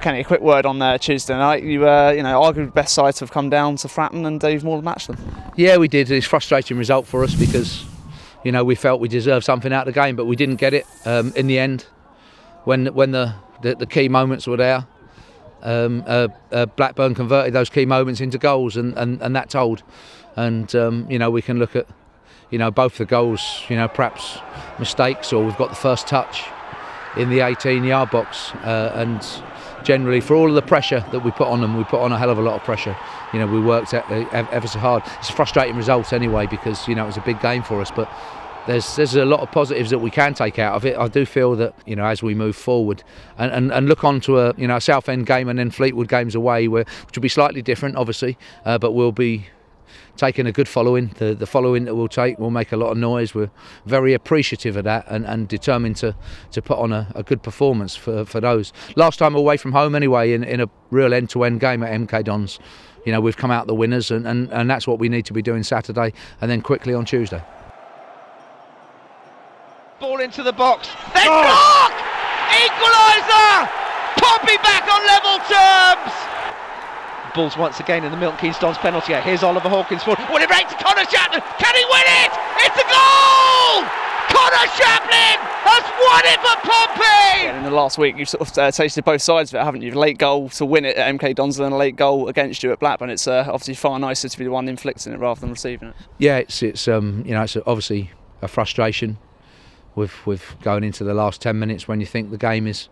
Kenny, a quick word on Tuesday night. You arguably the best side to have come down to Fratton, and you've more than matched them. Yeah, we did. It's a frustrating result for us because, we felt we deserved something out of the game, but we didn't get it in the end. When the key moments were there, Blackburn converted those key moments into goals, and that told. And we can look at both the goals, perhaps mistakes, or we've got the first touch in the 18-yard box, and generally for all of the pressure that we put on them, we put on a hell of a lot of pressure. We worked ever so hard. It's a frustrating result anyway because it was a big game for us, but there's a lot of positives that we can take out of it. I do feel that as we move forward and look on to a Southend game and then Fleetwood games away, which will be slightly different obviously, but we'll be taking a good following. The following that we'll take will make a lot of noise. We're very appreciative of that and determined to put on a good performance for those. Last time away from home anyway, in a real end-to-end game at MK Dons, we've come out the winners, and that's what we need to be doing Saturday and then quickly on Tuesday. Ball into the box. Then Clark! Equaliser! Poppy back on level terms! Ball's once again in the Milton Keynes Dons penalty area. Here's Oliver Hawkins forward. Will it break to Connor Chaplin? Can he win it? It's a goal! Connor Chaplin has won it for Pompey! And in the last week, you've sort of tasted both sides of it, haven't you? A late goal to win it at MK Dons and then a late goal against you at Blackburn. It's obviously far nicer to be the one inflicting it rather than receiving it. Yeah, it's obviously a frustration with going into the last 10 minutes when you think the game is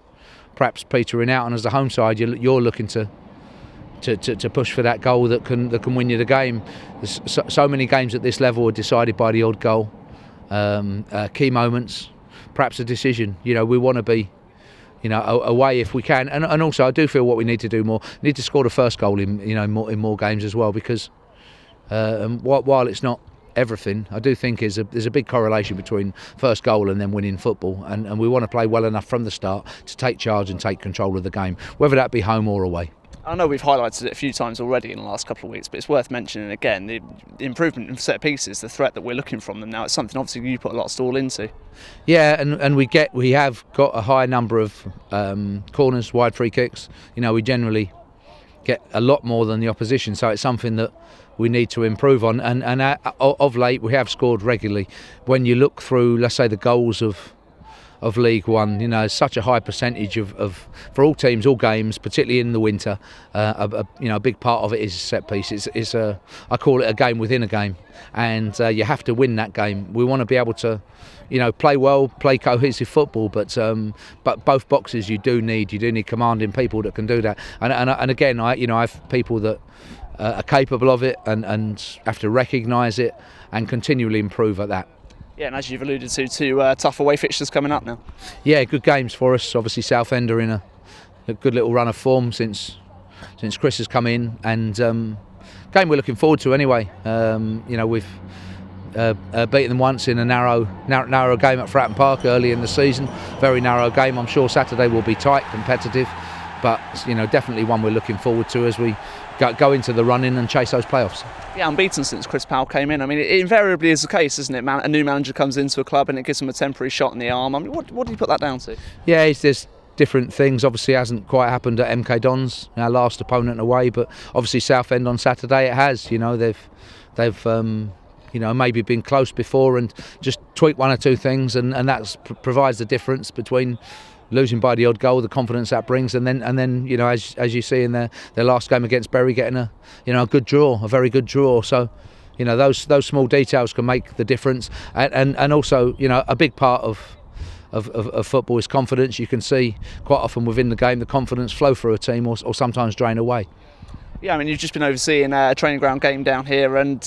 perhaps petering out, and as the home side, you're looking to push for that goal that can win you the game. There's so many games at this level are decided by the odd goal, key moments, perhaps a decision. We want to be, away if we can, and also I do feel what we need to do more. We need to score the first goal in more games as well, because while it's not everything, I do think there's a big correlation between first goal and then winning football, and we want to play well enough from the start to take charge and take control of the game, whether that be home or away. I know we've highlighted it a few times already in the last couple of weeks, but it's worth mentioning again, the improvement in set pieces, the threat that we're looking from them now. It's something obviously you put a lot of stall into. Yeah, and we have got a high number of corners, wide free kicks. We generally get a lot more than the opposition, so it's something that we need to improve on, and of late we have scored regularly. When you look through, let's say, the goals of League One, such a high percentage of for all teams, all games, particularly in the winter, a big part of it is set piece. It's I call it a game within a game, and you have to win that game. We want to be able to play well, play cohesive football, but both boxes you do need commanding people that can do that, and again I have people that are capable of it and have to recognise it and continually improve at that. Yeah, and as you've alluded to, two tough away fixtures coming up now. Yeah, good games for us. Obviously Southend are in a good little run of form since Chris has come in, and game we're looking forward to anyway. We've beaten them once in a narrow game at Fratton Park early in the season. Very narrow game. I'm sure Saturday will be tight, competitive, but definitely one we're looking forward to as we go into the run-in and chase those playoffs. Yeah, unbeaten since Chris Powell came in. I mean, it invariably is the case, isn't it? A new manager comes into a club and it gives them a temporary shot in the arm. I mean, what do you put that down to? Yeah, there's different things. Obviously, it hasn't quite happened at MK Dons, our last opponent away, but obviously Southend on Saturday it has. They've maybe been close before and just tweaked one or two things, and that provides the difference between losing by the odd goal, the confidence that brings, and then as you see in their last game against Bury, getting a good draw, a very good draw. So those small details can make the difference, and also a big part of football is confidence. You can see quite often within the game the confidence flow through a team or sometimes drain away. Yeah, I mean, you've just been overseeing a training ground game down here, and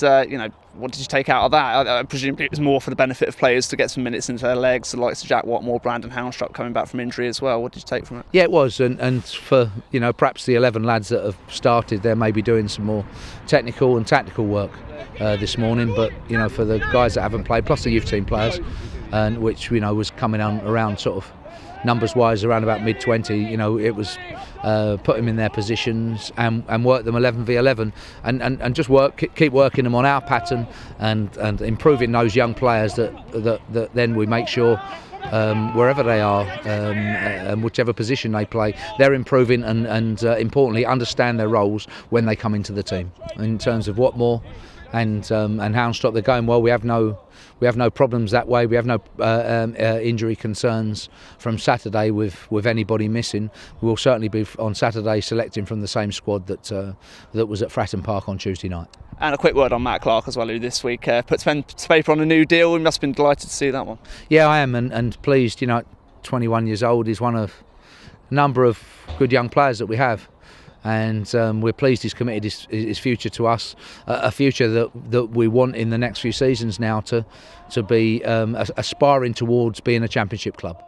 what did you take out of that? I presume it was more for the benefit of players to get some minutes into their legs, the likes of Jack Watmore, Brandon Houndstruck coming back from injury as well. What did you take from it? Yeah, it was, and for perhaps the 11 lads that have started, they're maybe doing some more technical and tactical work this morning. But for the guys that haven't played, plus the youth team players, and which was coming on around sort of numbers wise around about mid-20, it was put them in their positions and work them 11v11 and just keep working them on our pattern and improving those young players that then we make sure wherever they are, and whichever position they play, they're improving and importantly understand their roles when they come into the team. In terms of Watmore and Houndstop, they're going well. We have no problems that way. We have no injury concerns from Saturday with anybody missing. We will certainly be on Saturday selecting from the same squad that was at Fratton Park on Tuesday night. And a quick word on Matt Clark as well, who this week put pen to paper on a new deal. We must have been delighted to see that one. Yeah, I am, and pleased. You know, 21 years old, he's one of a number of good young players that we have, and we're pleased he's committed his future to us, a future that we want in the next few seasons now to be aspiring towards being a championship club.